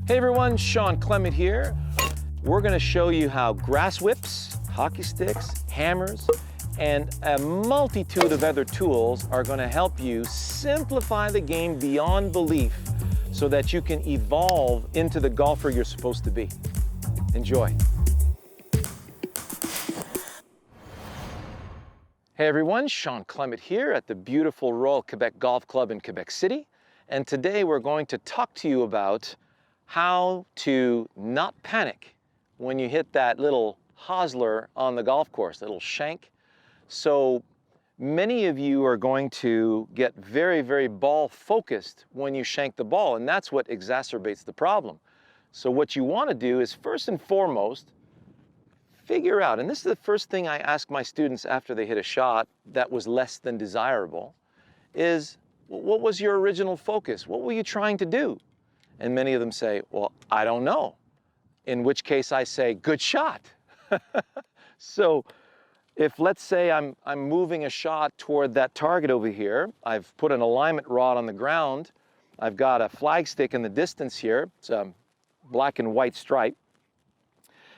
Hey everyone, Shawn Clement here. We're going to show you how grass whips, hockey sticks, hammers, and a multitude of other tools are going to help you simplify the game beyond belief so that you can evolve into the golfer you're supposed to be. Enjoy. Hey everyone, Shawn Clement here at the beautiful Royal Quebec Golf Club in Quebec City. And today we're going to talk to you about how to not panic when you hit that little hosler on the golf course, little shank. So many of you are going to get very, very ball focused when you shank the ball, and that's what exacerbates the problem. So what you want to do is first and foremost, figure out, and this is the first thing I ask my students after they hit a shot that was less than desirable, is what was your original focus? What were you trying to do? And many of them say, well, I don't know. In which case I say, good shot. So if, let's say, I'm moving a shot toward that target over here, I've put an alignment rod on the ground, I've got a flag stick in the distance here, it's a black and white stripe,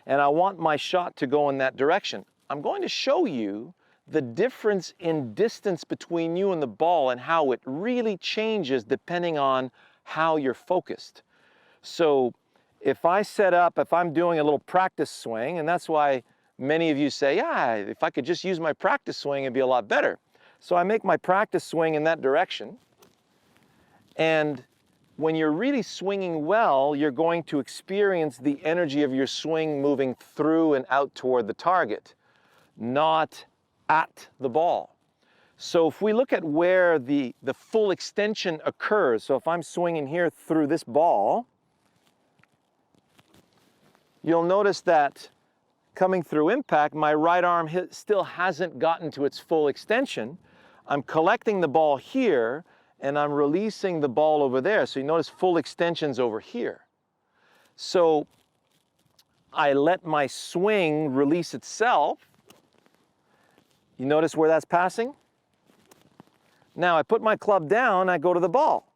and I want my shot to go in that direction. I'm going to show you the difference in distance between you and the ball and how it really changes depending on how you're focused. So if I set up, if I'm doing a little practice swing, and that's why many of you say, yeah, if I could just use my practice swing, it'd be a lot better. So I make my practice swing in that direction. And when you're really swinging well, you're going to experience the energy of your swing moving through and out toward the target, not at the ball. So if we look at where the full extension occurs, so if I'm swinging here through this ball, you'll notice that coming through impact, my right arm still hasn't gotten to its full extension. I'm collecting the ball here, and I'm releasing the ball over there. So you notice full extension's over here. So I let my swing release itself. You notice where that's passing? Now I put my club down, I go to the ball.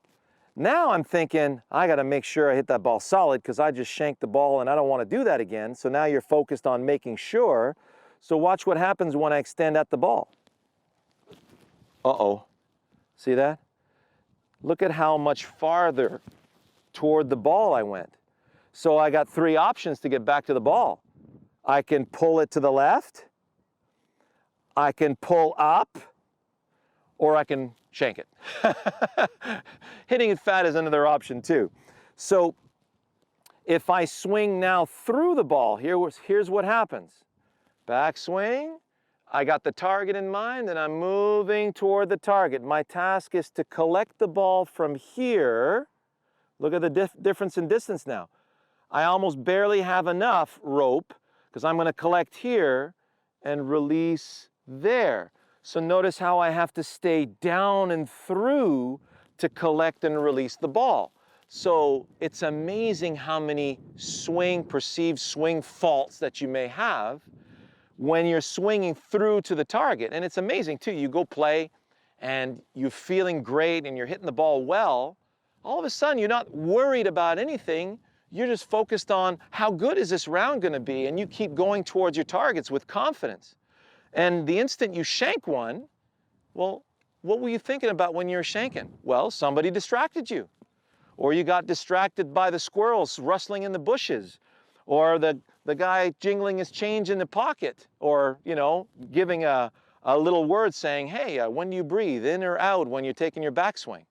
Now I'm thinking, I gotta make sure I hit that ball solid because I just shanked the ball and I don't wanna do that again. So now you're focused on making sure. So watch what happens when I extend at the ball. Uh-oh, see that? Look at how much farther toward the ball I went. So I got three options to get back to the ball. I can pull it to the left, I can pull up, or I can shank it. Hitting it fat is another option too. So if I swing now through the ball, here's what happens. Back swing, I got the target in mind and I'm moving toward the target. My task is to collect the ball from here. Look at the difference in distance now. I almost barely have enough rope because I'm going to collect here and release there. So notice how I have to stay down and through to collect and release the ball. So it's amazing how many perceived swing faults that you may have when you're swinging through to the target. And it's amazing too, you go play and you're feeling great and you're hitting the ball well. All of a sudden you're not worried about anything. You're just focused on how good is this round gonna be, and you keep going towards your targets with confidence. And the instant you shank one, well, what were you thinking about when you were shanking? Well, somebody distracted you. Or you got distracted by the squirrels rustling in the bushes. Or the guy jingling his change in the pocket. Or, you know, giving a little word saying, hey, when do you breathe, in or out when you're taking your backswing?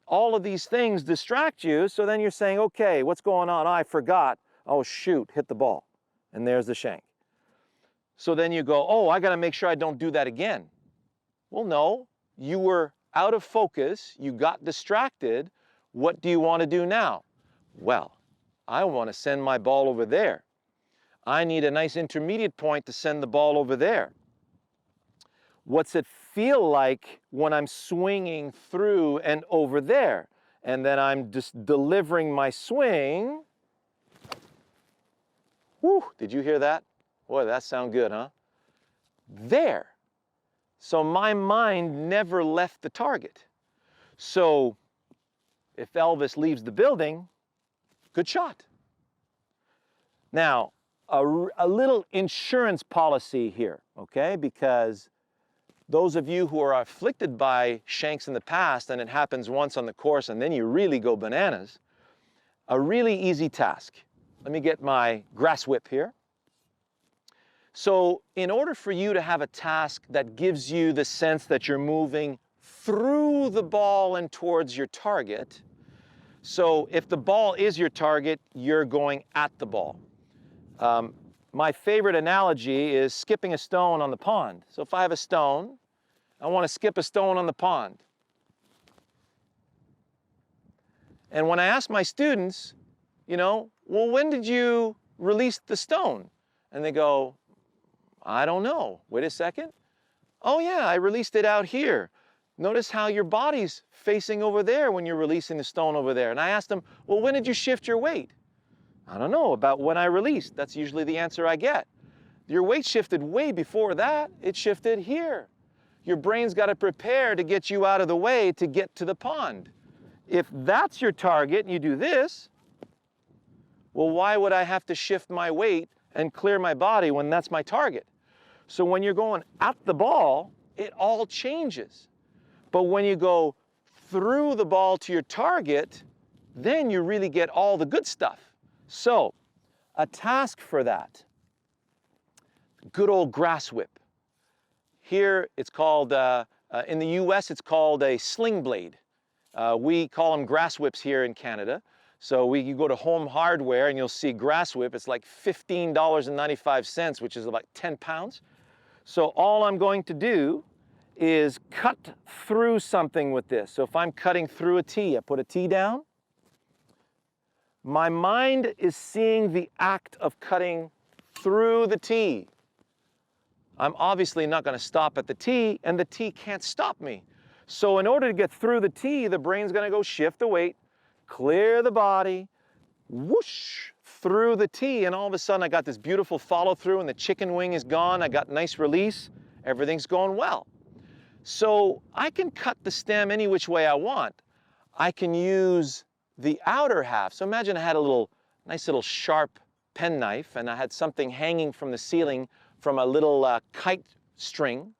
All of these things distract you, so then you're saying, okay, what's going on? I forgot. Oh, shoot, hit the ball. And there's the shank. So then you go, oh, I got to make sure I don't do that again. Well, no, you were out of focus. You got distracted. What do you want to do now? Well, I want to send my ball over there. I need a nice intermediate point to send the ball over there. What's it feel like when I'm swinging through and over there? And then I'm just delivering my swing. Whew, did you hear that? Boy, that sounds good, huh? There. So my mind never left the target. So if Elvis leaves the building, good shot. Now, a little insurance policy here, okay? Because those of you who are afflicted by shanks in the past and it happens once on the course and then you really go bananas, a really easy task. Let me get my grass whip here. So in order for you to have a task that gives you the sense that you're moving through the ball and towards your target, so if the ball is your target, you're going at the ball. My favorite analogy is skipping a stone on the pond. So if I have a stone, I want to skip a stone on the pond. And when I ask my students, you know, well, when did you release the stone? And they go, I don't know. Wait a second. Oh yeah, I released it out here. Notice how your body's facing over there when you're releasing the stone over there. And I asked them, well, when did you shift your weight? I don't know, about when I released. That's usually the answer I get. Your weight shifted way before that. It shifted here. Your brain's got to prepare to get you out of the way to get to the pond. If that's your target and you do this, well, why would I have to shift my weight and clear my body when that's my target? So when you're going at the ball, it all changes. But when you go through the ball to your target, then you really get all the good stuff. So, a task for that, good old grass whip. Here it's called, in the US it's called a sling blade. We call them grass whips here in Canada. So you go to Home Hardware and you'll see grass whip. It's like $15.95, which is about 10 pounds. So all I'm going to do is cut through something with this. So if I'm cutting through a tee, I put a tee down. My mind is seeing the act of cutting through the tee. I'm obviously not going to stop at the tee, and the tee can't stop me. So in order to get through the tee, the brain's going to go shift the weight, clear the body, whoosh, through the tee, and all of a sudden I got this beautiful follow through and the chicken wing is gone. I got nice release. Everything's going well. So I can cut the stem any which way I want. I can use the outer half. So imagine I had a nice little sharp penknife and I had something hanging from the ceiling from a little kite string,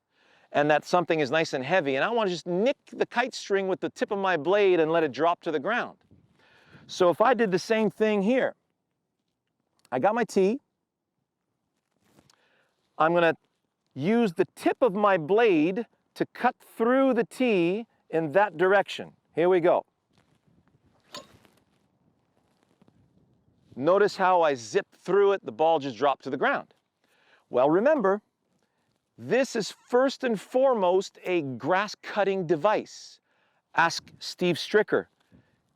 and that something is nice and heavy, and I want to just nick the kite string with the tip of my blade and let it drop to the ground. So if I did the same thing here, I got my tee, I'm going to use the tip of my blade to cut through the tee in that direction. Here we go. Notice how I zipped through it, the ball just dropped to the ground. Well, remember, this is first and foremost a grass cutting device. Ask Steve Stricker.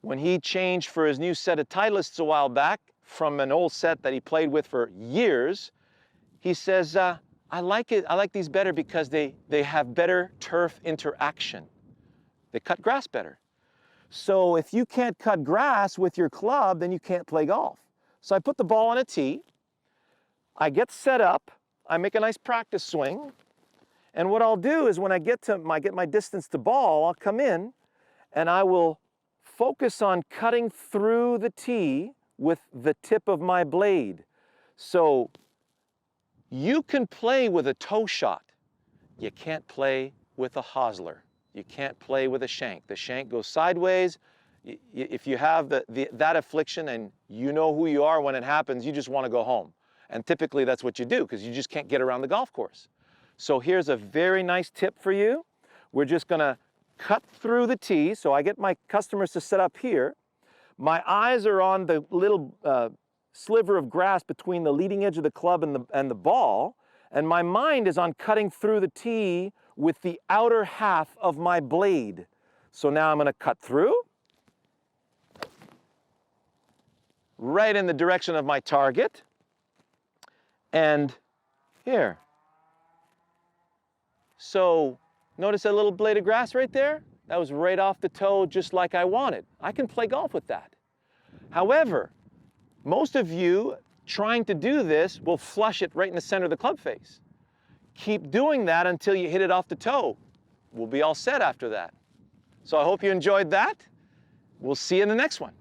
When he changed for his new set of Titleists a while back from an old set that he played with for years, he says, I like these better because they have better turf interaction. They cut grass better. So if you can't cut grass with your club, then you can't play golf. So I put the ball on a tee, I get set up, I make a nice practice swing, and what I'll do is when I get my distance to ball, I'll come in and I will focus on cutting through the tee with the tip of my blade. So you can play with a toe shot. You can't play with a hosler. You can't play with a shank. The shank goes sideways. If you have that affliction and you know who you are when it happens, you just want to go home. And typically that's what you do because you just can't get around the golf course. So here's a very nice tip for you. We're just going to cut through the tee. So I get my customers to set up here. My eyes are on the little sliver of grass between the leading edge of the club and the ball. And my mind is on cutting through the tee with the outer half of my blade. So now I'm going to cut through right in the direction of my target. And here. So notice that little blade of grass right there? That was right off the toe, just like I wanted. I can play golf with that. However, most of you trying to do this will flush it right in the center of the club face. Keep doing that until you hit it off the toe. We'll be all set after that. So I hope you enjoyed that. We'll see you in the next one.